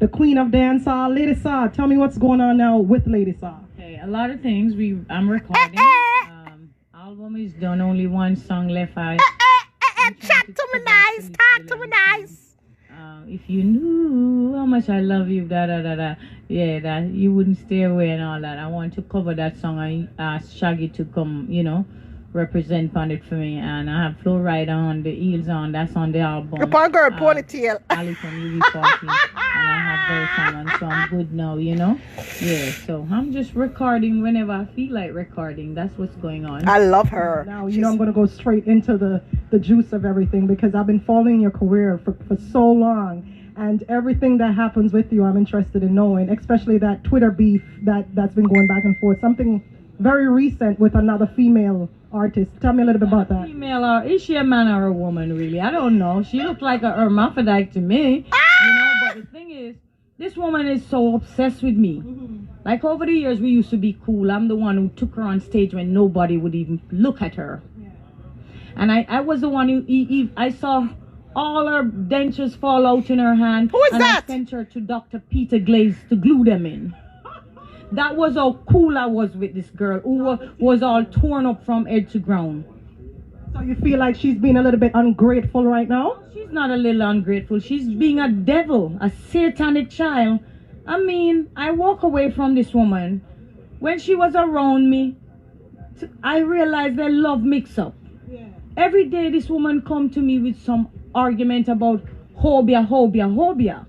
the queen of dancehall, Lady Saw. Tell me what's going on now with Lady Saw. Okay, a lot of things. I'm recording. Album is done. Only one song left. Talk to me nice. Talk to me nice. If you knew how much I love you, yeah, that you wouldn't stay away and all that. I want to cover that song. I asked Shaggy to come, represent on it for me, and I have Flow Rider on, the Eels on, that's on the album. Upon girl ponytail. Ali from UB40, and I have those on, so I'm good now, Yeah, so I'm just recording whenever I feel like recording. That's what's going on. I love her. Now, I'm going to go straight into the juice of everything, because I've been following your career for so long, and everything that happens with you, I'm interested in knowing, especially that Twitter beef that's been going back and forth. Something very recent with another female artist. Tell me a little bit about that. Female, is she a man or a woman, really? I don't know. She looked like a hermaphrodite to me, but the thing is, this woman is so obsessed with me. Like, over the years, we used to be cool. I'm the one who took her on stage when nobody would even look at her. And I was the one who, I saw all her dentures fall out in her hand. Who is and that? I sent her to Dr. Peter Glaze to glue them in. That was how cool I was with this girl, who was all torn up from head to ground. So you feel like she's being a little bit ungrateful right now? She's not a little ungrateful. She's being a devil, a satanic child. I mean, I walk away from this woman. When she was around me, I realized that love mix up. Yeah. Every day this woman come to me with some argument about hobia.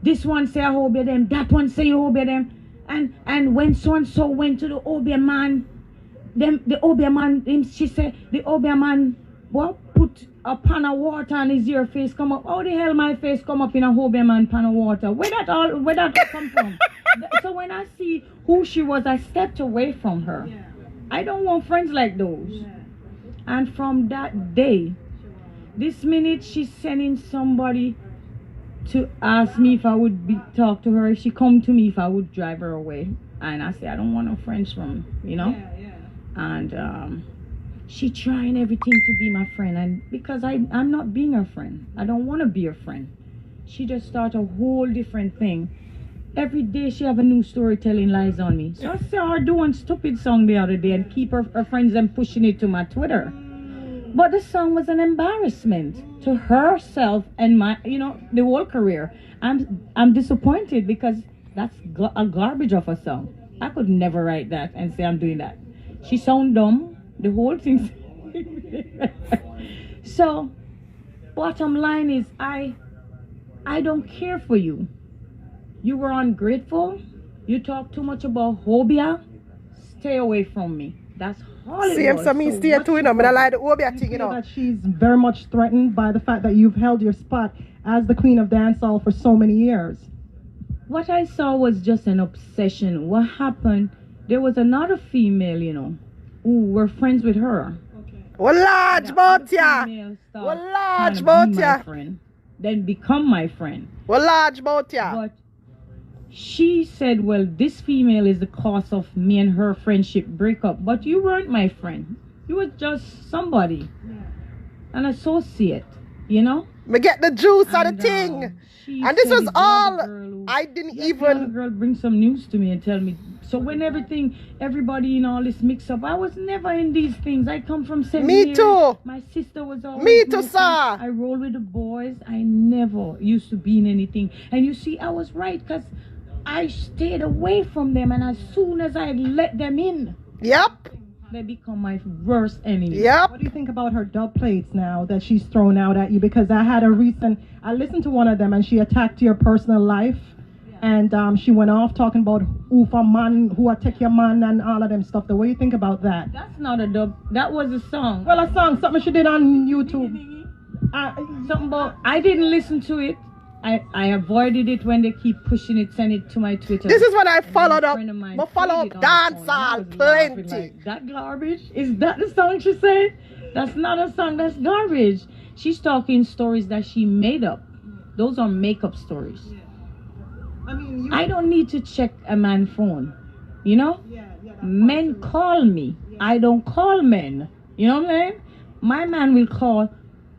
This one say hobia them, that one say hobia them. And when so-and-so went to the Obia man, she said, the Obia man, put a pan of water on his ear, face come up. How the hell my face come up in a Obia man pan of water? Where that come from? So when I see who she was, I stepped away from her. Yeah. I don't want friends like those. Yeah. And from that day, this minute she's sending somebody to ask me if I would talk to her. If she come to me, if I would drive her away. And I say, I don't want no friends from, Yeah. And she trying everything to be my friend. And because I'm not being her friend. I don't want to be her friend. She just start a whole different thing. Every day she have a new story telling lies on me. So I saw her doing stupid song the other day and keep her friends and pushing it to my Twitter. But the song was an embarrassment to herself and my, the whole career. I'm disappointed because that's a garbage of a song. I could never write that and say I'm doing that. She sound dumb. The whole thing. So, bottom line is I don't care for you. You were ungrateful. You talk too much about hobia. Stay away from me. That's Hollywood. Same, so me stay too, I like the Obia thing, that she's very much threatened by the fact that you've held your spot as the queen of dancehall for so many years. What I saw was just an obsession. What happened, there was another female, who were friends with her. Okay. Well, large about ya. Well, large about ya. Then become my friend. Well, large about ya. But she said, well, this female is the cause of me and her friendship breakup. But you weren't my friend. You were just somebody. Yeah. An associate, Me get the juice of the thing. And this was all, I didn't even... The girl bring some news to me and tell me. So when everybody in all this mix up, I was never in these things. I come from 7 years. Me too. My sister was always... Me too, sir. I roll with the boys. I never used to be in anything. And you see, I was right because I stayed away from them. And as soon as I let them in... Yep. They become my worst enemy. Yep. What do you think about her dub plates now that she's thrown out at you? Because I listened to one of them and she attacked your personal life. Yeah. And she went off talking about who for man, who I take your man and all of them stuff. What do you think about that? That's not a dub. That was a song. Well, a song, something she did on YouTube. Something about, I didn't listen to it. I avoided it when they keep pushing it, send it to my Twitter. This is when I followed up. I follow up dancehall plenty. Like, that garbage? Is that the song she said? That's not a song, that's garbage. She's talking stories that she made up. Those are makeup stories. Yeah. I don't need to check a man's phone. Men call me. Yeah. I don't call men. You know what I'm saying? My man will call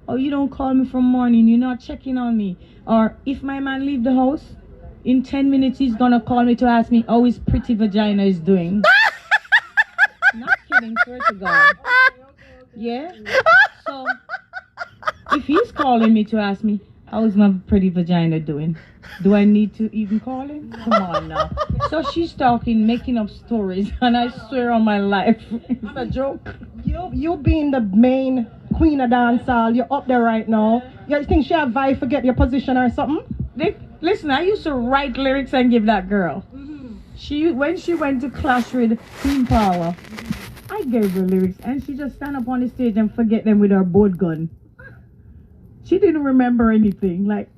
Oh, you don't call me from morning, you're not checking on me. Or if my man leave the house, in 10 minutes he's gonna call me to ask me how his pretty vagina is doing. Not kidding, swear to God. Yeah? So, if he's calling me to ask me, how's my pretty vagina doing? Do I need to even call him? Come on now. So she's talking, making up stories, and I swear on my life, it's a joke. You being the main queen of dancehall, you're up there right now. You think she have vibe forget your position or something? Listen, I used to write lyrics and give that girl. When she went to clash with Queen Power, I gave her lyrics, and she just stand up on the stage and forget them with her boat gun. She didn't remember anything. Like,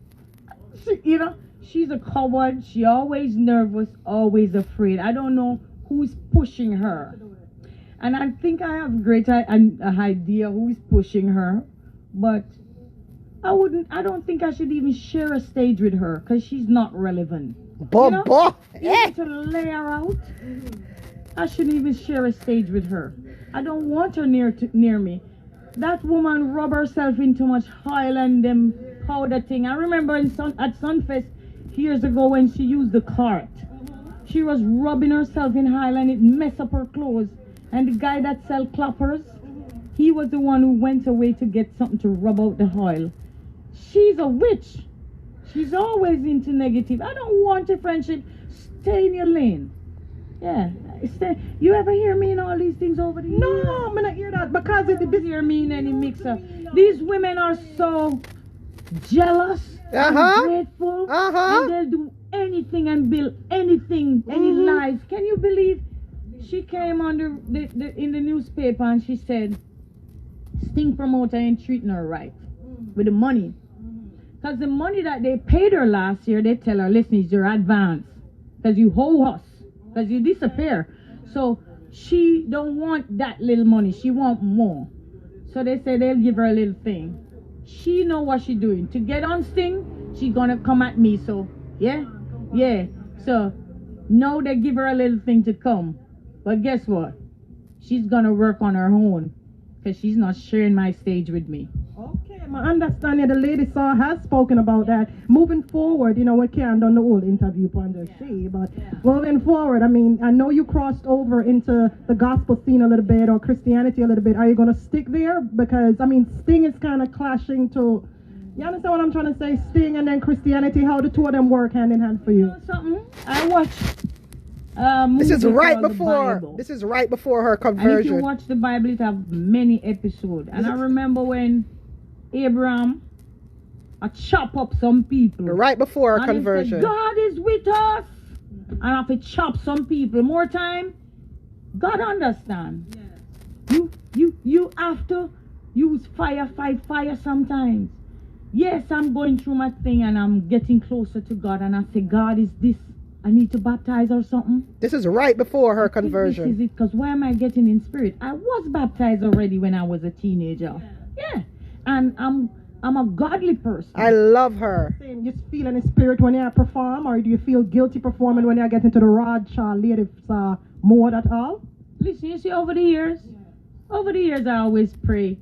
she's a coward. She always nervous, always afraid. I don't know who's pushing her. And I think I have a great idea who's pushing her. But I don't think I should even share a stage with her because she's not relevant. Even to lay her out, I shouldn't even share a stage with her. I don't want her near me. That woman rub herself in too much oil and them powder thing. I remember at Sunfest years ago when she used the cart. She was rubbing herself in oil and it messed up her clothes. And the guy that sell clappers, he was the one who went away to get something to rub out the oil. She's a witch. She's always into negative. I don't want a friendship. Stay in your lane. Yeah. You ever hear me in all these things over the years? No, I'm not hear that because it didn't hear me in any mix-up. These women are so jealous, ungrateful, and they'll do anything and build anything, any lies. Can you believe? She came on in the newspaper and she said, Sting promoter ain't treating her right with the money. Because the money that they paid her last year, they tell her, listen, it's your advance. Because you owe us. Because you disappear. So she don't want that little money. She want more. So they say they'll give her a little thing. She know what she doing. To get on Sting, she gonna come at me. So, yeah. So, now they give her a little thing to come. But guess what? She's gonna work on her own. Because she's not sharing my stage with me. Okay, my understanding, the lady has spoken about that. Moving forward, we can't done the whole interview on the sea, but moving forward, I mean, I know you crossed over into the gospel scene a little bit or Christianity a little bit. Are you going to stick there? Because, I mean, Sting is kind of clashing to, you understand what I'm trying to say? Sting and then Christianity, how the two of them work hand in hand for you? You know something? I watched this is right before her conversion. And if you watch the Bible, it have many episodes. And I remember when Abraham chop up some people right before her conversion. Said, God is with us, and I have to chop some people. More time, God understand. You have to use fight fire sometimes. Yes, I'm going through my thing and I'm getting closer to God, and I say, God, is this? I need to baptize or something. This is right before her conversion. This is it, because why am I getting in spirit? I was baptized already when I was a teenager. Yeah. And I'm a godly person. I love her. You feel in the spirit when you perform, or do you feel guilty performing when you get into the Rod Shaw ladies mode at all? Listen, you see, over the years, I always pray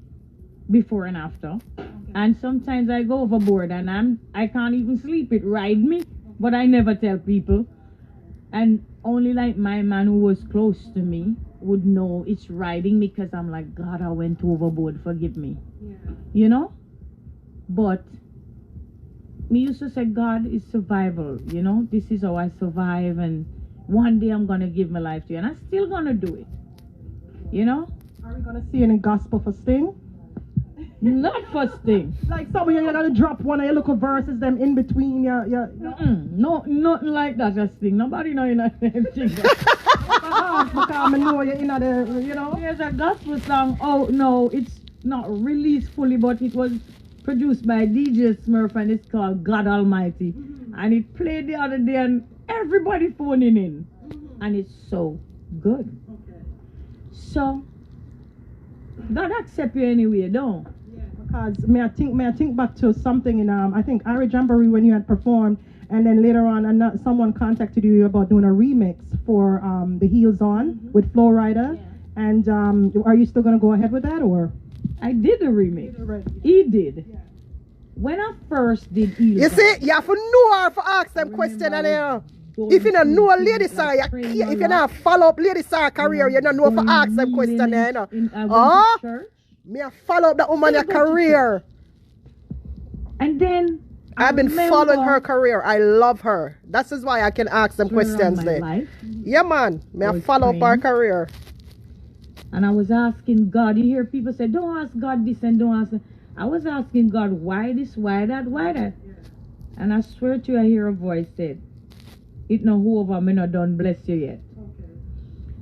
before and after. Okay. And sometimes I go overboard and I can't even sleep. It ride me, but I never tell people. And only like my man who was close to me would know it's riding me, because I'm like, God, I went overboard, forgive me. Yeah. But me used to say, God is survival, this is how I survive, and one day I'm gonna give my life to you, and I'm still gonna do it. Are we gonna see any gospel for Sting? Not for Sting. Like some of you gotta drop one of your little verses them in between No, nothing like that, just Sting. Nobody know you know anything. Because I know you're in the, There's a gospel song. Oh no, it's not released fully, but it was produced by DJ Smurf, and it's called God Almighty. And it played the other day and everybody phoning in. And it's so good. So God accept you anyway, don't? Because may I think back to something in I think Ira Jamboree when you had performed, and then later on someone contacted you about doing a remix for the Heels On with Flo Rida. And are you still gonna go ahead with that, or? I did a remix. He did. When I first did Heal You God, see, you have to know her for ask them questions. And if you don't know a lady song, if you don't follow up lady song career, you don't know for ask them questions. Oh, me a follow up that woman career. And then I've been following her career. I love her. That is why I can ask them questions there. Yeah, man. Me a follow up her career. And I was asking God. You hear people say, don't ask God this and don't ask that. I was asking God, why this, why that, why that? And I swear to you, I hear a voice said, it no over, me not done bless you yet.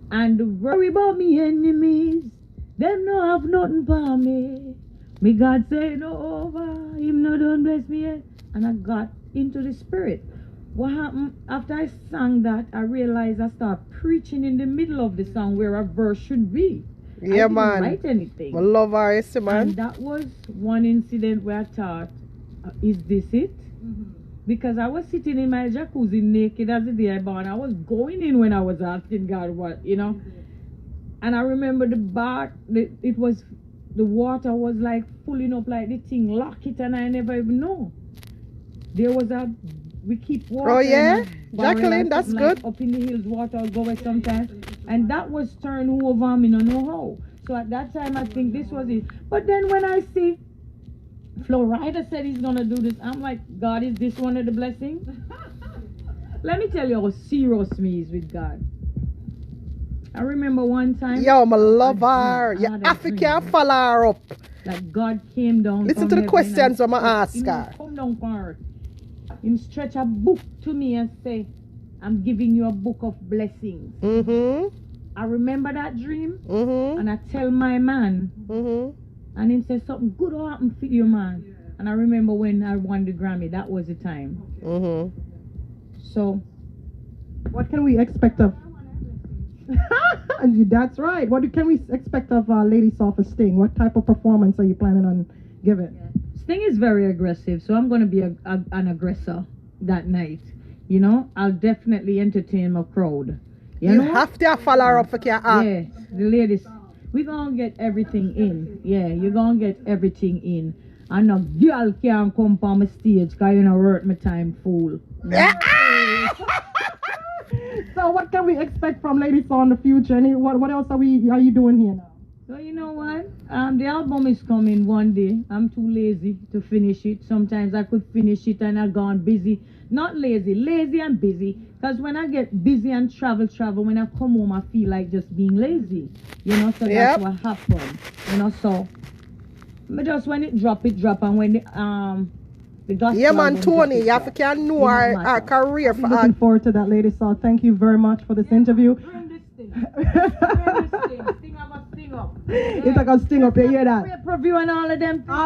And worry about me enemies, them no have nothing for me. Me God say no over, him no done bless me yet. And I got into the spirit. What happened after I sang that, I realized I started preaching in the middle of the song where a verse should be. Yeah, I didn't man. write anything. I love her, yes, man. And that was one incident where I thought, is this it? Because I was sitting in my jacuzzi naked as the day I born. I was going in when I was asking God what, you know. And I remember the bath, the water was like pulling up like the thing, lock it, and I never even know. There was we keep water. Oh, yeah? Jacqueline, that's like good. Up in the hills, water will go away sometimes. And that was turned over, me no know how. So at that time, I think this was it. But then when I see Florida said he's going to do this, I'm like, God, is this one of the blessings? Let me tell you how serious me is with God. I remember one time. Yo, my love her. You African follow her up. That God came down. Listen to the questions I'm going to ask her. Come down from earth. Him stretch a book to me and say, I'm giving you a book of blessings. I remember that dream. And I tell my man. And he said, something good will happen for you, man. And I remember when I won the Grammy, that was the time. So, what can we expect of? That's right. What can we expect of Lady Saw for Sting? What type of performance are you planning on giving? Sting is very aggressive, so I'm going to be an aggressor that night. You know, I'll definitely entertain my crowd. You have to follow her up for your act. Yeah, the ladies, we're going to get everything in. Yeah, you're going to get everything in. And no girl can't come on my stage because you know hurt my time, fool. So what can we expect from Lady Saw in the future? What else are you doing here now? So you know what? The album is coming one day. I'm too lazy to finish it. Sometimes I could finish it and I've gone busy. Not lazy and busy. Because when I get busy and travel, when I come home, I feel like just being lazy. You know, so that's what happened. You know, so but just when it drop. And when the gospel. Yeah, man, Tony, you have to know our career. I'm looking forward to that, Lady Saw. Thank you very much for this interview. It's like a sting up, you hear that? Preview and all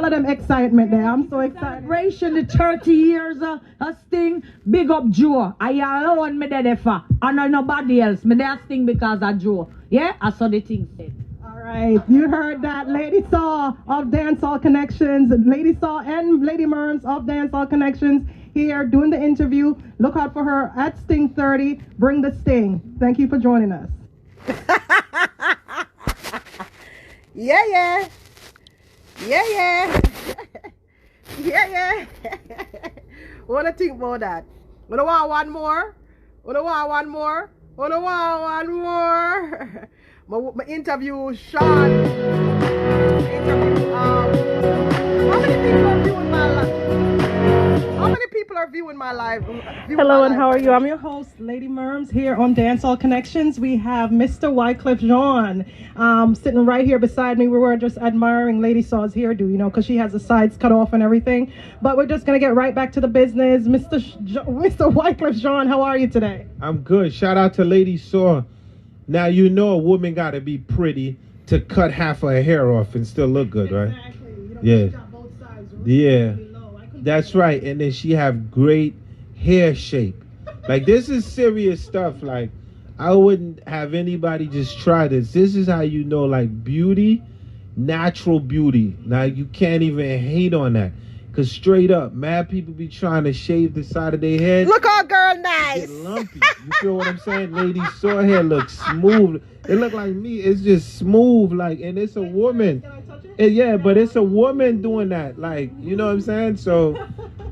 of them excitement there. I'm so excited. Celebration, the 30 years of Sting. Big up Joe. I alone me there for. And nobody else. Me there Sting because of Joe. Yeah, I saw the thing said. Alright, you heard that. Lady Saw of Dancehall Connections. Lady Saw and Lady Merms of Dancehall Connections here doing the interview. Look out for her at Sting 30. Bring the Sting. Thank you for joining us. Yeah. What do you think about that? Wanna want one more? My interview Sean. How many people are viewing my live? Hello, and how are you? I'm your host, Lady Merms, here on Dancehall Connections. We have Mr. Wycliffe Jean sitting right here beside me. We were just admiring Lady Saw's hairdo, you know, because she has the sides cut off and everything. But we're just going to get right back to the business. Mr. Wycliffe Jean, how are you today? I'm good. Shout out to Lady Saw. Now, you know a woman got to be pretty to cut half of her hair off and still look good, right? Exactly. You know, Yeah. she's got both sides really low. That's right. And then she have great hair shape. Like, this is serious stuff. Like, I wouldn't have anybody just try this. This is how you know, like, beauty, natural beauty. Now, you can't even hate on that. Because straight up, mad people be trying to shave the side of their head. Look how girl nice. Get lumpy. You feel what I'm saying? Lady Saw hair looks smooth. It look like me. It's just smooth. Like, and it's a woman. Can I touch it? Yeah, but it's a woman doing that. Like, you know what I'm saying? So,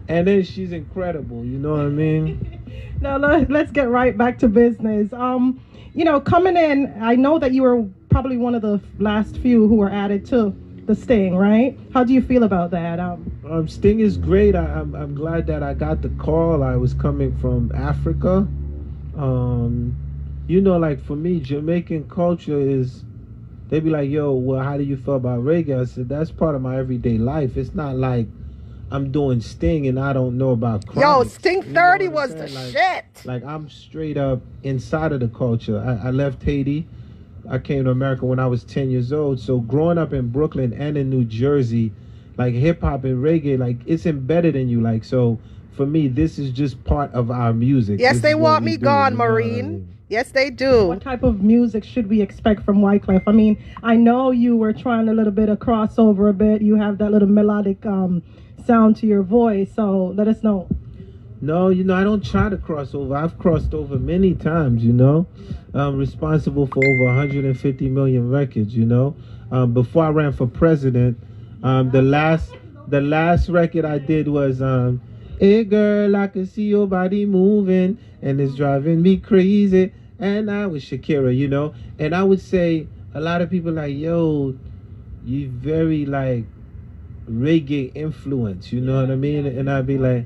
and then she's incredible. You know what I mean? Now let's get right back to business. Coming in, I know that you were probably one of the last few who were added to the Sting, right? How do you feel about that? Sting is great. I'm glad that I got the call. I was coming from Africa. Like for me, Jamaican culture is, they be like, yo, well, how do you feel about reggae? I said, that's part of my everyday life. It's not like I'm doing Sting and I don't know about Chronic. Yo, Sting 30 was the shit. Like, I'm straight up inside of the culture. I left Haiti. I came to America when I was 10 years old. So growing up in Brooklyn and in New Jersey, like hip hop and reggae, like it's embedded in you. Like, so for me, this is just part of our music. Yes, they want me gone, Maureen. Yes, they do. What type of music should we expect from Wyclef? I mean, I know you were trying a little bit of crossover a bit. You have that little melodic sound to your voice. So let us know. No, I don't try to cross over. I've crossed over many times, I'm responsible for over 150 million records, Before I ran for president, the last record I did was hey girl, I can see your body moving and it's driving me crazy. And I was Shakira, And I would say a lot of people like, yo, you very like reggae influence, you know what I mean? And I'd be like,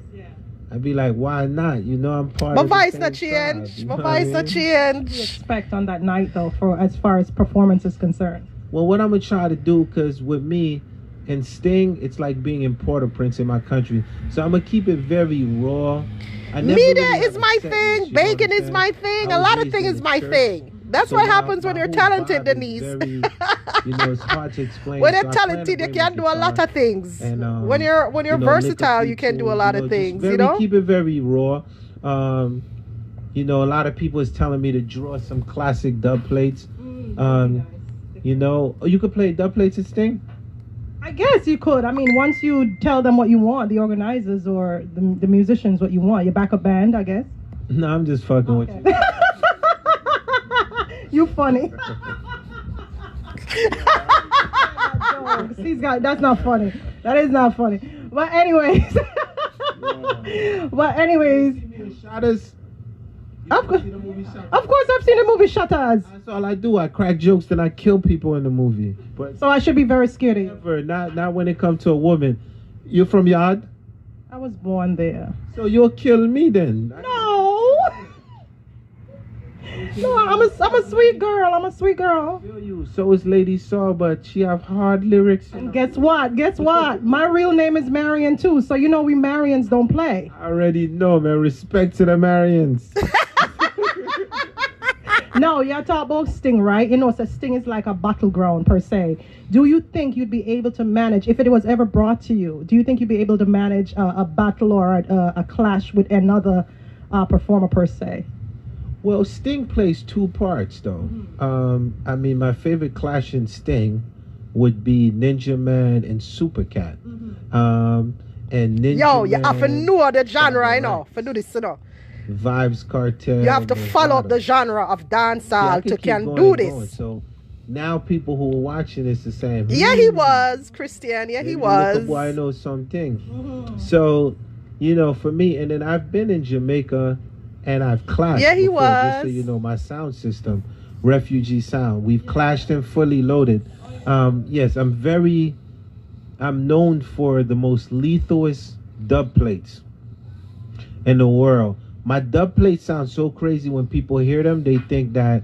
why not? I'm part my of the voice same not change. tribe, My voice not change. What do you expect on that night though, for as far as performance is concerned? Well, what I'm gonna try to do, because with me and Sting, it's like being in Port-au-Prince in my country. So I'm gonna keep it very raw. Media is my thing. Bacon is my thing. A lot of things is my thing. That's what happens when you're talented, Denise. It's hard to explain. When you're talented, you can do a lot of things. And, when you're versatile, you can do a lot of things. Keep it very raw. A lot of people is telling me to draw some classic dub plates. You could play dub plates at Sting. I guess you could. I mean, once you tell them what you want, the organizers or the musicians what you want, your backup band, I guess. No, I'm just fucking with you. You funny. That's not funny. That is not funny. But anyways. Shutters. Of course I've seen the movie Shutters. That's all I do. I crack jokes, then I kill people in the movie. But so I should be very scared of you. Never, not when it comes to a woman. You're from Yard? I was born there. So you'll kill me then? No, I'm a sweet girl. I'm a sweet girl. So is Lady Saw, but she have hard lyrics. And guess what? My real name is Marion too. So we Marions don't play. I already know, man. Respect to the Marions. No, you're talking about Sting, right? So Sting is like a battleground per se. Do you think you'd be able to manage, if it was ever brought to you, do you think you'd be able to manage a battle or a clash with another performer per se? Well, Sting plays two parts, though. I mean, my favorite clash in Sting would be Ninja Man and Supercat. And Ninja Man, you have to know the genre, I know, for do this, Vibes Cartel. You have to follow up the genre of dancehall to can do this. Going. So now people who are watching this are saying, yeah, he was, Christian. Yeah, he was. Boy, I know something. So, for me, and then I've been in Jamaica and I've clashed. Yeah, he before, was. Just so you know, my sound system, Refugee Sound. We've clashed and fully loaded. Yes, I'm known for the most lethalest dub plates in the world. My dub plates sound so crazy when people hear them, they think that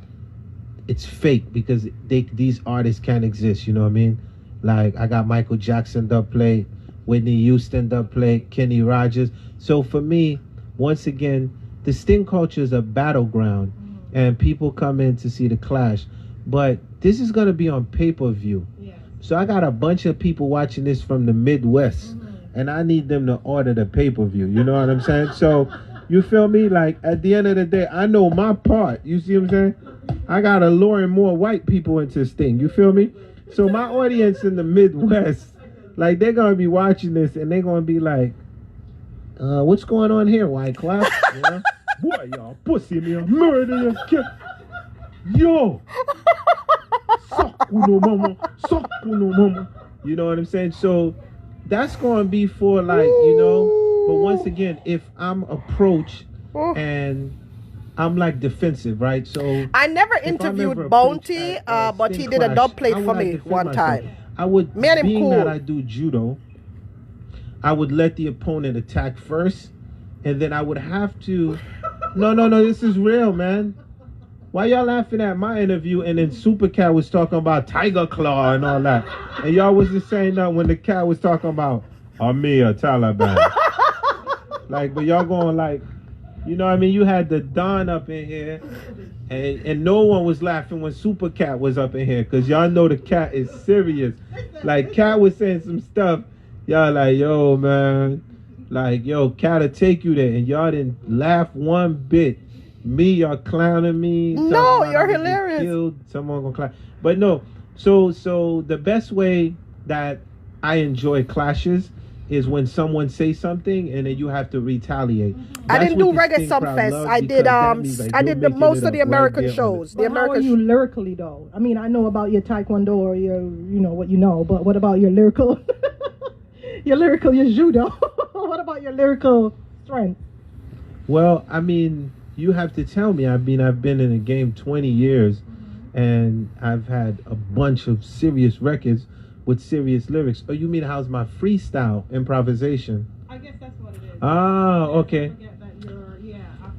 it's fake because these artists can't exist, you know what I mean? Like, I got Michael Jackson dub plate, Whitney Houston dub plate, Kenny Rogers. So for me, once again, the Sting culture is a battleground, and people come in to see the clash. But this is going to be on pay-per-view. Yeah. So I got a bunch of people watching this from the Midwest, and I need them to order the pay-per-view. You know what I'm saying? So, you feel me? Like, at the end of the day, I know my part. You see what I'm saying? I got to lure more white people into Sting. You feel me? So my audience in the Midwest, like, they're going to be watching this, and they're going to be like, what's going on here, Wyclef? You know? Boy, y'all pussy me, murder your kid. Yo! Suck uno mama. You know what I'm saying? So that's going to be for like, you know, but once again, if I'm approached and I'm like defensive, right? So I never interviewed Bounty, but he did a dub plate for me one time. I would, Me and him being cool. that I do judo, I would let the opponent attack first, and then I would have to. No, this is real, man. Why y'all laughing at my interview and then Super Cat was talking about Tiger Claw and all that, and y'all was just saying that when the cat was talking about Amir Taliban, like, but y'all going like, you know what I mean? You had the Don up in here, and no one was laughing when Super Cat was up in here, because y'all know the cat is serious. Like, Cat was saying some stuff, y'all like, yo, man, like, yo, Cat'll take you there, and y'all didn't laugh one bit. Me, y'all clowning me. No, you're hilarious. Killed, someone gonna clown. But no, so the best way that I enjoy clashes is when someone says something and then you have to retaliate. I didn't do Reggae Sumfest. I did I did the most of the American shows. But how are you lyrically though? I mean, I know about your taekwondo or your, you know what you know, but what about your lyrical? your judo. What about your lyrical strength? Well, I mean, you have to tell me. I mean, I've been in the game 20 years and I've had a bunch of serious records with serious lyrics. Oh, you mean how's my freestyle improvisation? I guess that's what it is. Ah, okay.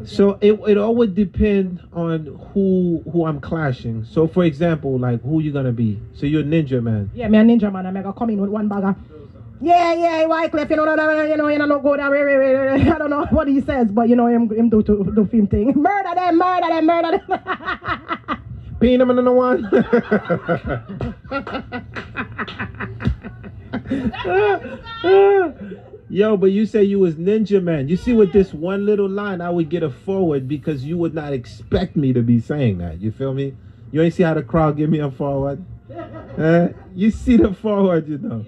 So it all would depend on who I'm clashing. So for example, like who you gonna be? So you're a ninja man. Yeah, me a ninja man. I'm gonna come in with one bagger. Yeah, Wyclef, you know, go down. I don't know what he says, but you know him do film thing. Murder them. Pin him in the one. Yo, but you say you was ninja man. You see, with this one little line, I would get a forward because you would not expect me to be saying that. You feel me? You ain't see how the crowd give me a forward? You see the forward, you know.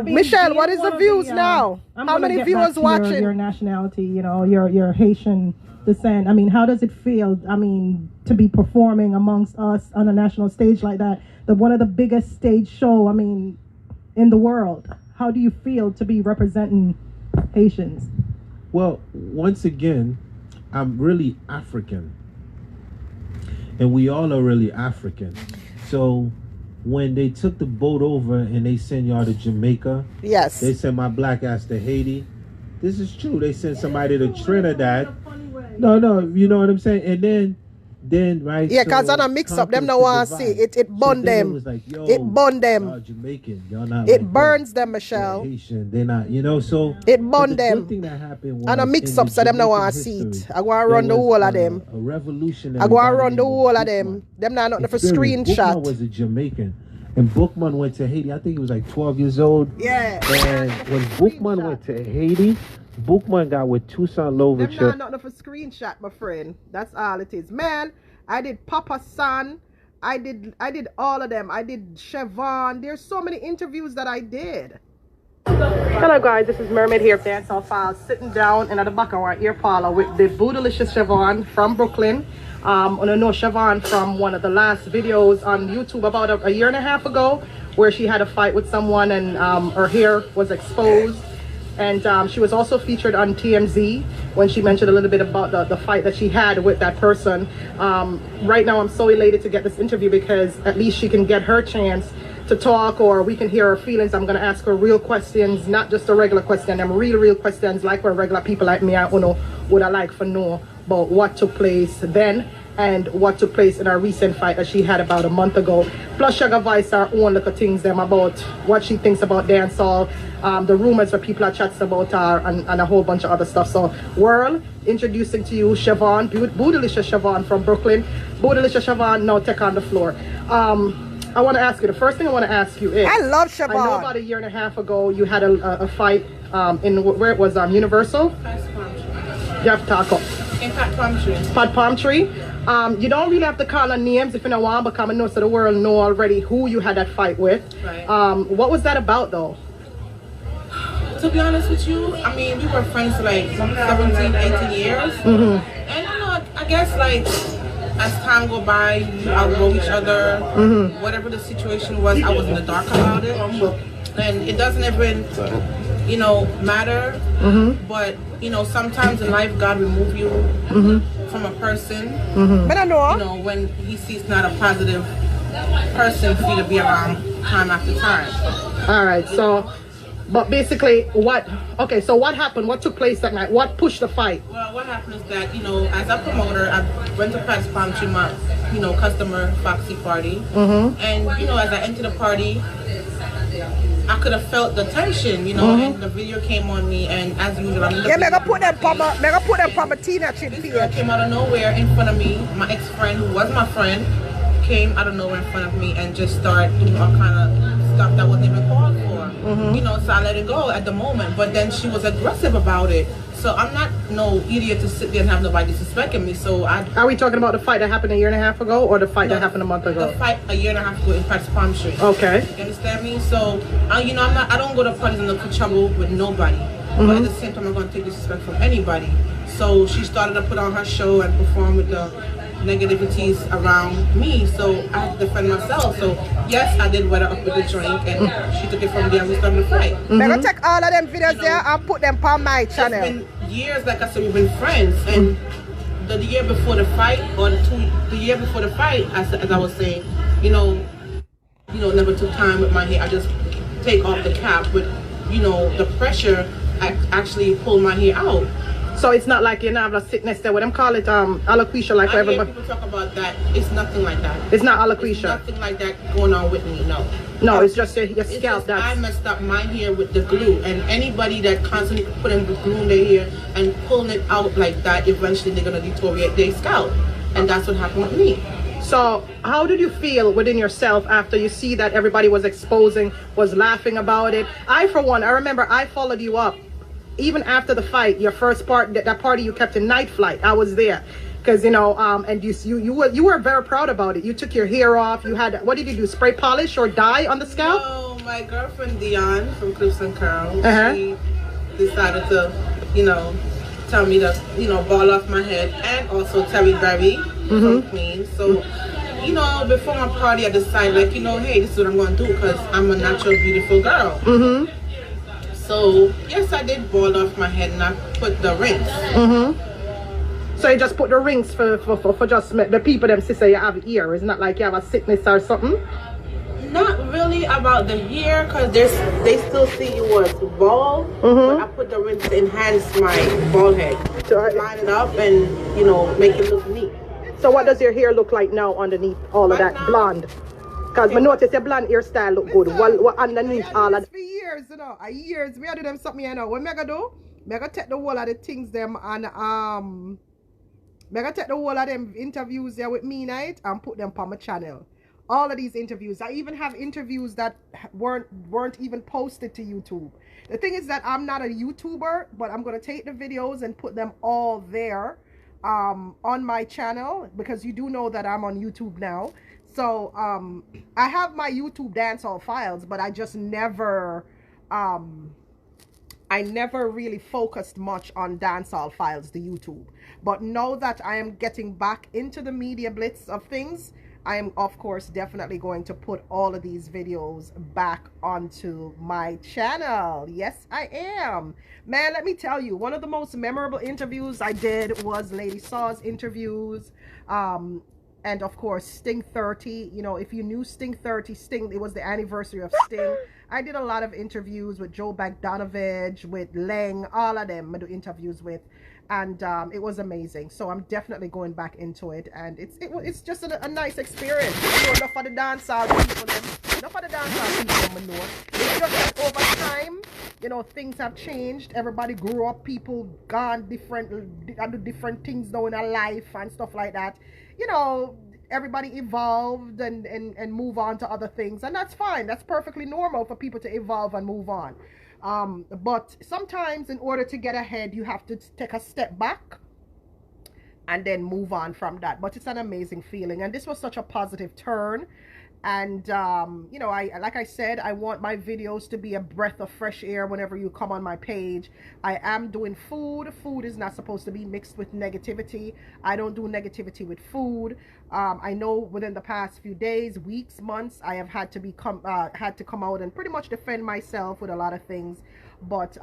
Michelle, what is the views now? How many viewers watching? Your nationality, you know, your Haitian descent. I mean, how does it feel? I mean, to be performing amongst us on a national stage like that, one of the biggest stage show, I mean, in the world. How do you feel to be representing Haitians? Well, once again, I'm really African, and we all are really African. So when they took the boat over and they sent y'all to Jamaica, yes, they sent my black ass to Haiti. This is true. They sent somebody to Trinidad. No, you know what I'm saying? And then right? Yeah, because on a mix up, them no want to see it. It burned them. It, like, it burned them. Y'all Jamaican, y'all not. It like burns them, Michelle. Haitian, they're not. You know, so it burned them. Good thing that happened was on a mix up, so them no want to see it. I go and run the whole of them. A revolutionary. I go and run the whole of them. Them not nothing for screenshot. Bookman was a Jamaican, and Bookman went to Haiti. I think he was like 12 years old. Yeah. And when Bookman went to Haiti, Bookman got with Toussaint Louverture. Them not nothing for screenshot, my friend. That's all it is, man. I did Papa San. I did all of them. I did Chevon. There's so many interviews that I did. Hello guys, this is Mermaid here of Dancehall Files, sitting down in the back of our ear parlor with the Bootylicious Chevon from Brooklyn. I know Chevon from one of the last videos on YouTube about a year and a half ago, where she had a fight with someone and her hair was exposed. And she was also featured on TMZ when she mentioned a little bit about the fight that she had with that person. Right now I'm so elated to get this interview because at least she can get her chance to talk, or we can hear her feelings. I'm going to ask her real questions, not just a regular question, them real questions like where regular people like me would I like to know about what took place then and what took place in our recent fight that she had about a month ago. Plus she gonna voice her own little things them about what she thinks about dancehall, the rumors that people are chatting about her, and a whole bunch of other stuff. So world, introducing to you Chevon, Bootylicious Chevon from Brooklyn. Bootylicious Chevon, now take on the floor. I want to ask you, the first thing I want to ask you is, I love Chevon. I know about a year and a half ago you had a fight in where it was Universal. You have to talk up. In Pat Palm Tree. Pat Palm Tree. You don't really have to call on names if you don't want, but I know so the world know already who you had that fight with. Right. What was that about though? To be honest with you, I mean, we were friends for like 17, 18 years. And I guess like as time go by, we outgrow each other. Whatever the situation was, I was in the dark about it. And it doesn't even, you know, matter. But, you know, sometimes in life, God remove you from a person. But I know. You know, when he sees not a positive person for you to be around time after time. All right, so, but basically, what happened? What took place that night? What pushed the fight? Well, what happened is that, you know, as a promoter, I went to Paris Palm to my, you know, customer Foxy party. And, you know, as I entered the party, I could have felt the tension, you know, and the video came on me, and as usual, I'm in the mega put them from a Tina Chin this girl came out of nowhere in front of me. My ex-friend, who was my friend, came out of nowhere in front of me and just started doing all kind of stuff that wasn't even called for. You know, so I let it go at the moment, but then she was aggressive about it. So I'm not no idiot to sit there and have nobody disrespecting me. So Are we talking about the fight that happened a year and a half ago, or the fight that happened a month ago? The fight a year and a half ago in Paris Palm Street. Okay. You understand me? So, you know, I don't go to parties and look for trouble with nobody. But at the same time, I'm going to take disrespect from anybody. So she started to put on her show and perform with the negativities around me. So I had to defend myself. So yes, I did wet her up with the drink, and she took it from there and we started to fight. I'm going to take all of them videos there and put them on my channel. It's been years, like I said, we've been friends. And the year before the fight, or the year before the fight, as I was saying, you know, never took time with my hair. I just take off the cap with, you know, the pressure. I actually pull my hair out. So it's not like you're not having a sickness there. What them call it, alopecia, like I hear everybody. people talk about that. It's nothing like that. It's not There's alopecia. nothing like that going on with me. No. No, it's just your It's scalp. just I messed up my hair with the glue, and anybody that constantly putting glue in their hair and pulling it out like that, eventually they're gonna deteriorate their scalp, and that's what happened with me. So how did you feel within yourself after you see that everybody was exposing, was laughing about it? I, for one, I remember I followed you up even after the fight. Your first part, that party you kept in Night Flight, I was there. Because, you know, and you were very proud about it. You took your hair off. You had, what did you do, spray polish or dye on the scalp? No, my girlfriend Dion from Clips and Curls, she decided to, you know, tell me to, you know, ball off my head, and also Terry Berry from Queens. So, you know, before my party, I decided, like, you know, hey, this is what I'm going to do, because I'm a natural, beautiful girl. So, yes, I did ball off my head, and I put the rings. So you just put the rings for just the people them say you have ear. It's not like you have a sickness or something? Not really about the hair, because they still see you as bald. But I put the rings to enhance my bald head. To line it up and, you know, make it look neat. So what does your hair look like now underneath all of that blonde? Because I notice your blonde hairstyle look good. What underneath all of that? For years, you know, years, we do them something, you know. What I do? I take the whole of the things them and I take the whole of them interviews there with me night and put them on my channel. All of these interviews. I even have interviews that weren't even posted to YouTube. The thing is that I'm not a YouTuber, but I'm gonna take the videos and put them all there on my channel, because you do know that I'm on YouTube now. So I have my YouTube dancehall files, but I just never I never really focused much on dancehall files, the YouTube. But now that I am getting back into the media blitz of things, I am, of course, definitely going to put all of these videos back onto my channel. Yes, I am. Man, let me tell you, one of the most memorable interviews I did was Lady Saw's interviews. And of course, Sting 30. You know, if you knew Sting 30, Sting, it was the anniversary of Sting. I did a lot of interviews with Joe Bogdanovich, with Leng, all of them I do interviews with. And it was amazing. So I'm definitely going back into it, and it's just a nice experience. You know, enough for the dancehall people, enough for the dancehall people, know. It's just that over time, you know, things have changed. Everybody grew up, people gone different, do different things now in their life and stuff like that. You know, everybody evolved and move on to other things, and that's fine. That's perfectly normal for people to evolve and move on. But sometimes in order to get ahead, you have to take a step back and then move on from that. But it's an amazing feeling, and this was such a positive turn. And you know, like I said, I want my videos to be a breath of fresh air whenever you come on my page. I am doing food. Food is not supposed to be mixed with negativity. I don't do negativity with food. I know within the past few days, weeks, months, I have had to come out and pretty much defend myself with a lot of things. But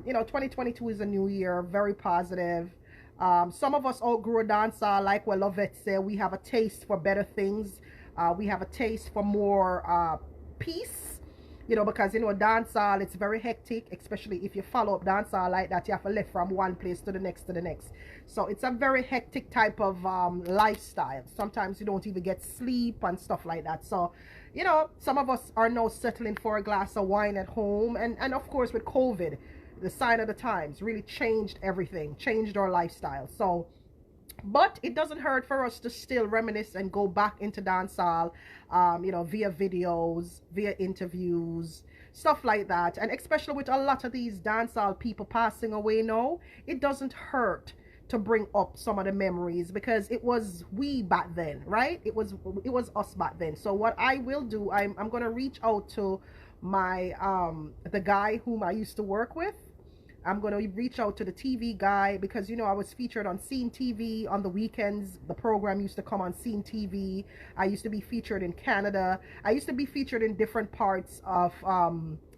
you know, 2022 is a new year, very positive. Some of us outgrew a dancehall, like what Lovette said. We have a taste for better things. We have a taste for more peace, you know, because, you know, dancehall, it's very hectic, especially if you follow up dancehall like that. You have to live from one place to the next. So it's a very hectic type of lifestyle. Sometimes you don't even get sleep and stuff like that. So, you know, some of us are now settling for a glass of wine at home. And of course, with COVID, the sign of the times really changed everything, changed our lifestyle. So, but it doesn't hurt for us to still reminisce and go back into dancehall, you know, via videos, via interviews, stuff like that. And especially with a lot of these dancehall people passing away now, it doesn't hurt to bring up some of the memories, because it was we back then, right? It was us back then. So what I will do, I'm going to reach out to my the guy whom I used to work with. I'm going to reach out to the TV guy, because, you know, I was featured on Scene TV on the weekends. The program used to come on Scene TV. I used to be featured in Canada. I used to be featured in different parts of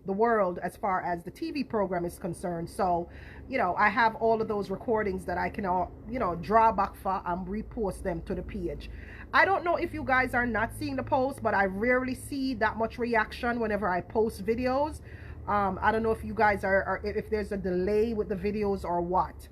the world as far as the TV program is concerned. So, you know, I have all of those recordings that I can, you know, draw back for and repost them to the page. I don't know if you guys are not seeing the post, but I rarely see that much reaction whenever I post videos. I don't know if you guys are if there's a delay with the videos or what.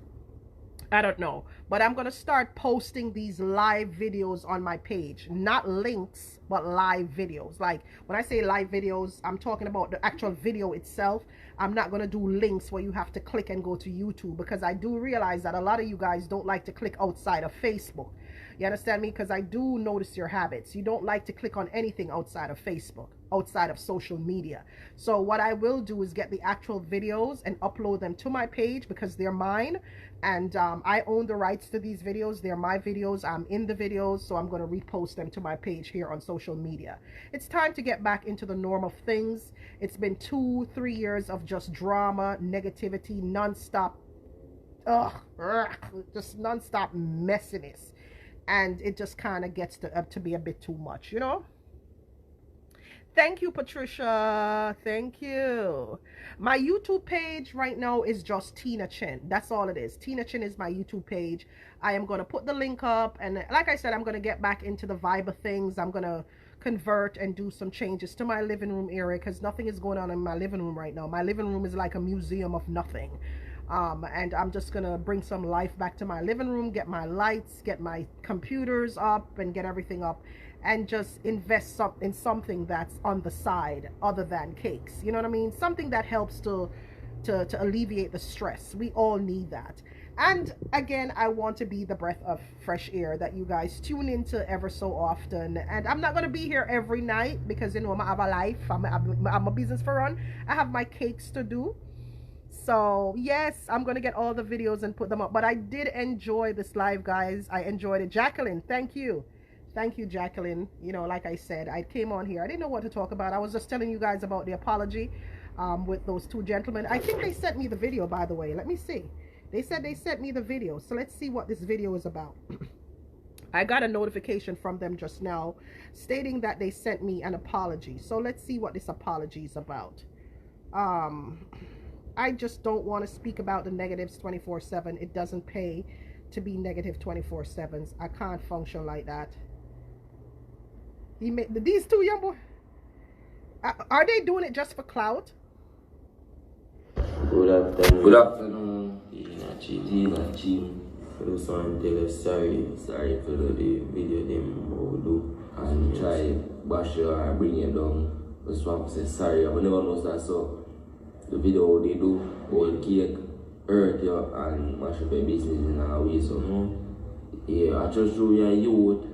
I don't know, but I'm gonna start posting these live videos on my page, not links, but live videos. Like when I say live videos, I'm talking about the actual video itself. I'm not gonna do links where you have to click and go to YouTube, because I do realize that a lot of you guys don't like to click outside of Facebook. You understand me? Because I do notice your habits. You don't like to click on anything outside of Facebook, outside of social media. So what I will do is get the actual videos and upload them to my page, because they're mine, and I own the rights to these videos. They're my videos. I'm in the videos, so I'm going to repost them to my page here on social media. It's time to get back into the norm of things. It's been 2-3 years of just drama, negativity, non-stop, just non-stop messiness. And it just kind of gets to be a bit too much, you know. Thank you, Patricia. Thank you. My YouTube page right now is just Tina Chin. That's all it is. Tina Chin is my YouTube page. I am going to put the link up. And like I said, I'm going to get back into the vibe of things. I'm going to convert and do some changes to my living room area, because nothing is going on in my living room right now. My living room is like a museum of nothing. And I'm just gonna bring some life back to my living room, get my lights, get my computers up, and get everything up, and just invest in something that's on the side other than cakes. You know what I mean? Something that helps to alleviate the stress. We all need that. And again, I want to be the breath of fresh air that you guys tune into ever so often. And I'm not going to be here every night, because, you know, I have a life. I'm a business for run. I have my cakes to do. So yes, I'm gonna get all the videos and put them up. But I did enjoy this live, guys. I enjoyed it. Jacqueline, thank you, Jacqueline. You know, like I said, I came on here, I didn't know what to talk about. I was just telling you guys about the apology with those two gentlemen. I think they sent me the video, by the way. Let me see. They said they sent me the video, so let's see what this video is about. I got a notification from them just now stating that they sent me an apology. So let's see what this apology is about. I just don't want to speak about the negatives 24/7. It doesn't pay to be negative 24/7. I can't function like that. These two young boys, are they doing it just for clout? Good afternoon. Good afternoon. I just want to tell you sorry for the video them will do and try bash you or bring you down. I just want to say sorry. I never know that, so the video they do hold cake, hurt you and mash up your business in a way. So yeah, I just show you a youth.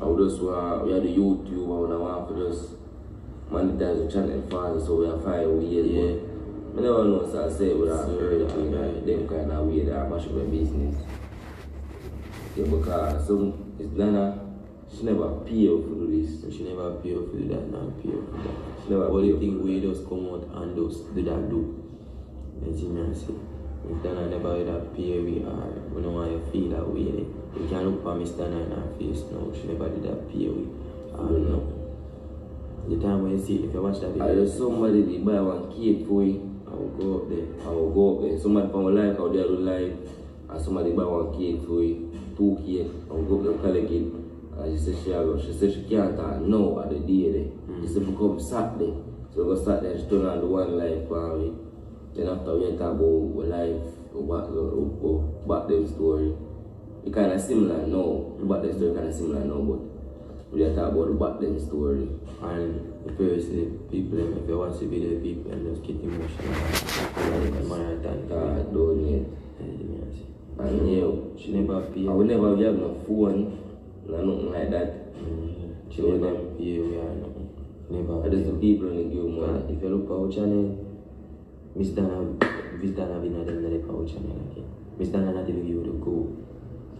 I would just we are the YouTube, I want to just monetize the channel fast, so we are 5 years. Yeah. I never know what I say without hurt them kind of way that I mash up your business. Yeah, because it's Dana, She never pay you for do this. She never pay you for do that, not pay you for that. She never all the things we just come out and just do that do. You see me and say, if Dana never had that pay we are, we don't want to feel that way. You can't look for Miss Dana in her face now. She never did that pay we. I don't know. The time when you see, if you watch that video, I just somebody did buy one cake for you. I will go up there. Somebody from a live out there do live, and somebody buy one cake for you, 2 cake. I will go up there and collect it. And she said she can't now at the day there. She said become Saturday. So we go Saturday, she turn on the one live for me. Then after we talk about live back them story. It kinda similar now. The back them story kinda similar now, but we talk about the back them story. And if you see people, if you watch the video, people and just get emotional. Don't need. And yeah, she never pay. I will never have no phone, no nothing like that. She never pay, we are nothing. Never. But there's the people in the game, man. If you look at our channel, Miss Dana been at them in the power channel again. Miss Dana not even give you the go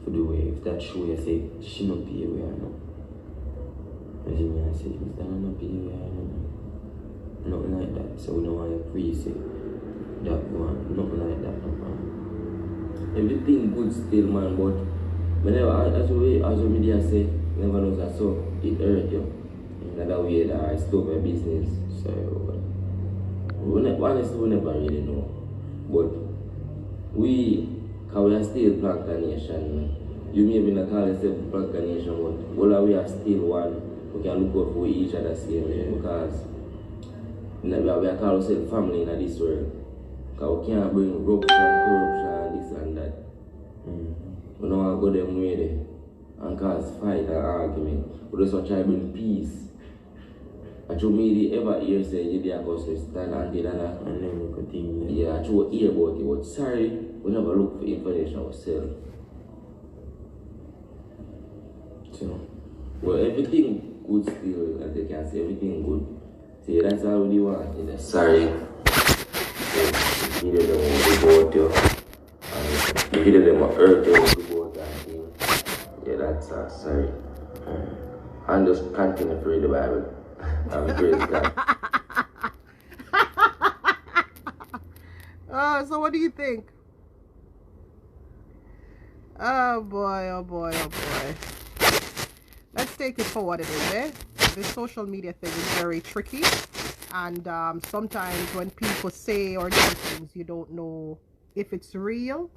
for the way. If that show you say, she not pay, we are not. As you may say, Miss Dana not pay, we are not. Nothing like that. So we don't want to pre-say that one. Nothing like that, no man. Everything good still, man, but whenever, as the media say, never knows that so it hurt you. In that way that I stop my business. So, honestly, we never really know. But we are still Planka Nation. You may be not call yourself Planka Nation, but all we are still one. We can look out for each other same way because we are call ourselves family in this world. Because we can't bring corruption, this and that. We don't want to go them way there and cause fight and argument. We just want to try to bring peace. I told me ever hear say you did a custom stand and did that And then we continue. yeah, I told hear about it, but sorry, we never look for information ourselves. So, well, everything good still, as they can say, everything good. See, that's all we want. Sorry. Video them about you. And video them hurt you about that thing. Yeah, that's sorry. And just continue to read the Bible. I'm praise God. So what do you think? Oh boy, oh boy, oh boy. Let's take it for what it is, eh? This social media thing is very tricky. And sometimes when people say or do things, you don't know if it's real.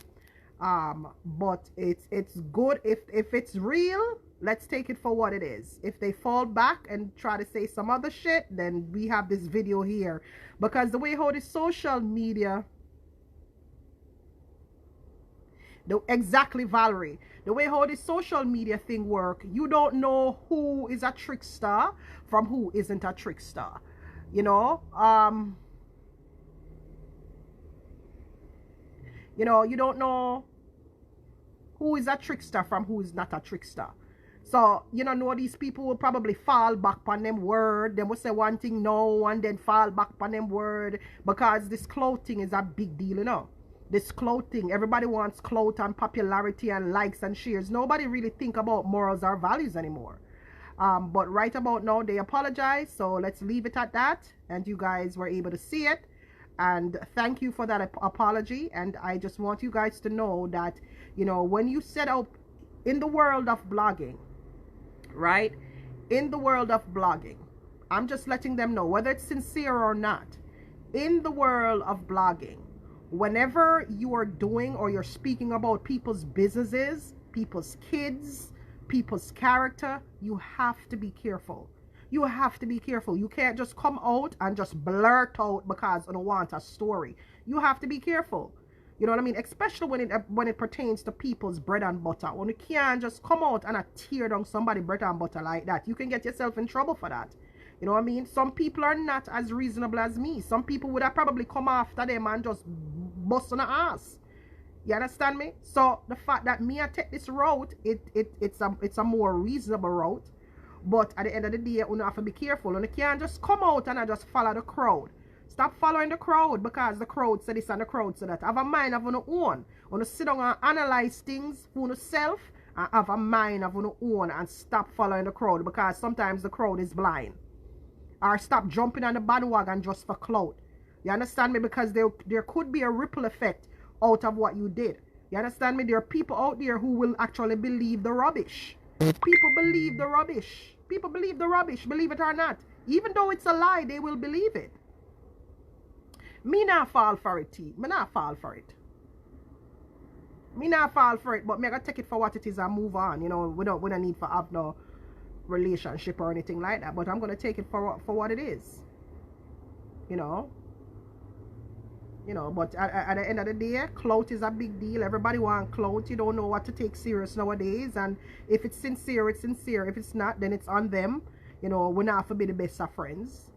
But it's good if it's real. Let's take it for what it is. If they fall back and try to say some other shit, then we have this video here. Because the way how the social media... Exactly, Valerie. The way how the social media thing work, you don't know who is a trickster from who isn't a trickster. You know? You don't know who is a trickster from who is not a trickster. So, you know these people will probably fall back on them word. They will say one thing no and then fall back on them word. Because this clothing is a big deal, you know. This clothing, everybody wants clout and popularity and likes and shares. Nobody really think about morals or values anymore. But right about now, they apologize. So let's leave it at that. And you guys were able to see it. And thank you for that apology. And I just want you guys to know that, when you set up in the world of blogging, right? In the world of blogging, I'm just letting them know, whether it's sincere or not, in the world of blogging, whenever you are doing or you're speaking about people's businesses, people's kids, people's character, you have to be careful. You have to be careful. You can't just come out and just blurt out because you don't want a story. You have to be careful. You know what I mean? Especially when it pertains to people's bread and butter. When you can't just come out and tear down somebody's bread and butter like that, you can get yourself in trouble for that. You know what I mean? Some people are not as reasonable as me. Some people would have probably come after them and just bust on the ass. You understand me? So the fact that me I take this route, it's a more reasonable route. But at the end of the day, you have to be careful. And you can't just come out and just follow the crowd. Stop following the crowd because the crowd said this and the crowd said that. Have a mind of your own. You sit down and analyze things for yourself and have a mind of your own and stop following the crowd, because sometimes the crowd is blind. Or stop jumping on the bandwagon just for clout. You understand me? Because there could be a ripple effect out of what you did. You understand me? There are people out there who will actually believe the rubbish. People believe the rubbish. People believe the rubbish, believe it or not. Even though it's a lie, they will believe it. Me not fall for it, T. Me not fall for it. Me not fall for it, but me gonna take it for what it is and move on. You know, we don't need to have no relationship or anything like that. But I'm gonna take it for what it is. You know. You know, but at the end of the day, clout is a big deal. Everybody want clout. You don't know what to take serious nowadays. And if it's sincere, it's sincere. If it's not, then it's on them. You know, we're not to be the best of friends.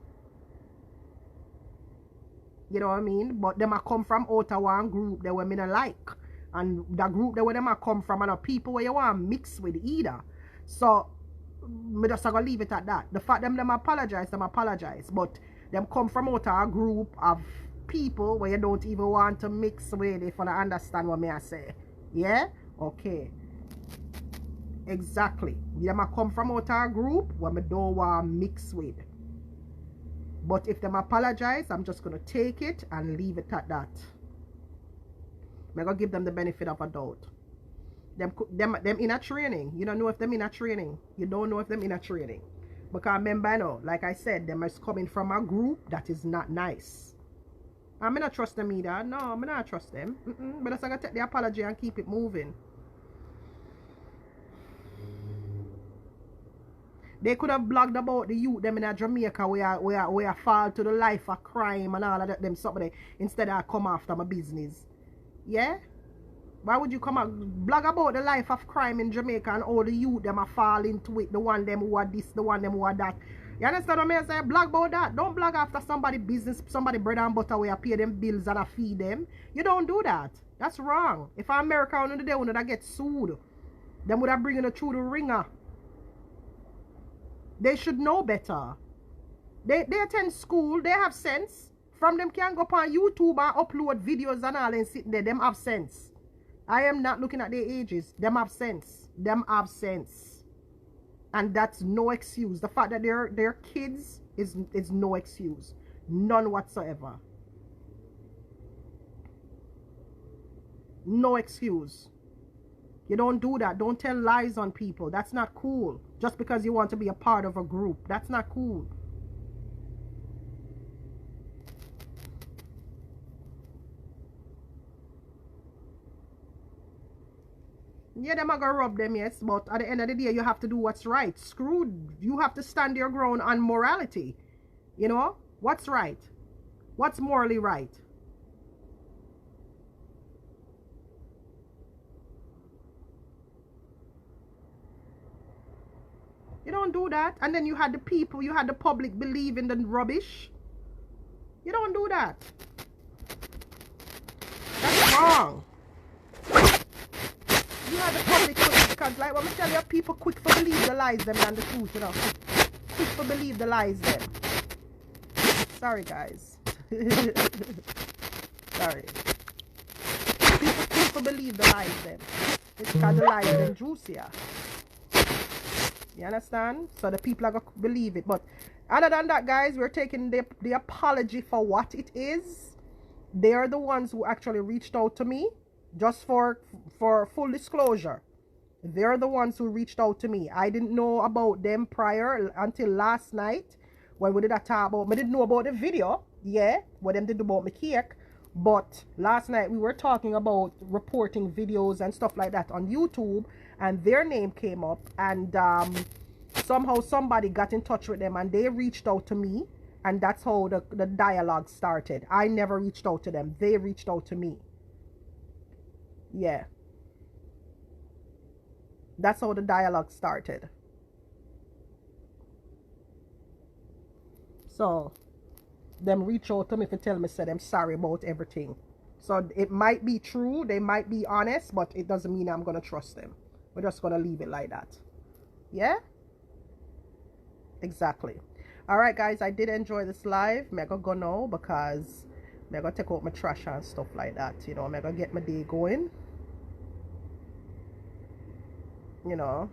You know what I mean? But them a come from out of one group that women like. And the group that where them a come from and the people where you want to mix with either. So, me just gonna leave it at that. The fact them apologize. But them come from out of a group of people where you don't even want to mix with, if you understand what me I say. Yeah? Okay. Exactly. Them a come from out of a group where me don't want to mix with. But if them apologize, I'm just going to take it and leave it at that. I'm going to give them the benefit of a doubt. Them in a training. You don't know if them in a training. You don't know if them in a training. Because remember, no, like I said, them is coming from a group that is not nice. I'm not trust them either. No, I'm not trust them. But I'm going to take the apology and keep it moving. They could have blogged about the youth them in Jamaica where fall to the life of crime and all of that them something instead of come after my business. Yeah? Why would you come and blog about the life of crime in Jamaica and all the youth them are fall into it, the one them who are this, the one them who are that. You understand what I say? Blog about that. Don't blog after somebody business, somebody bread and butter where you pay them bills and I feed them. You don't do that. That's wrong. If America on the day when they get sued, them would have bring it through the ringer. They should know better. They attend school. They have sense. From them can go up on YouTube and upload videos and all and sit there. Them have sense. I am not looking at their ages. Them have sense. Them have sense. And that's no excuse. The fact that they're kids is no excuse. None whatsoever. No excuse. You don't do that. Don't tell lies on people. That's not cool. Just because you want to be a part of a group. That's not cool. Yeah, them are gonna rub them, yes, but at the end of the day, you have to do what's right. You have to stand your ground on morality. You know? What's right? What's morally right? You don't do that. And then you had the people, you had the public believe in the rubbish. You don't do that. That's wrong. You had the public quick, because like when I tell you, people quick for believe the lies them than the truth, you know. Quick for believe the lies them. Sorry guys. Sorry. People quick for believe the lies them. It's because the lies them juicier. You understand? So the people are going to believe it. But other than that, guys, we're taking the apology for what it is. They are the ones who actually reached out to me. Just for full disclosure. They're the ones who reached out to me. I didn't know about them prior until last night. When we did a talk about, I didn't know about the video. Yeah, what them did about my cake. But last night we were talking about reporting videos and stuff like that on YouTube. And their name came up, and somehow somebody got in touch with them and they reached out to me, and that's how the dialogue started. I never reached out to them. They reached out to me. Yeah. That's how the dialogue started. So them reach out to me to tell me, say them sorry about everything. So it might be true, they might be honest, but it doesn't mean I'm gonna trust them. We're just gonna leave it like that. Yeah? Exactly. Alright guys, I did enjoy this live. I'm gonna go now because I'm gonna take out my trash and stuff like that. You know, I'm gonna get my day going. you know.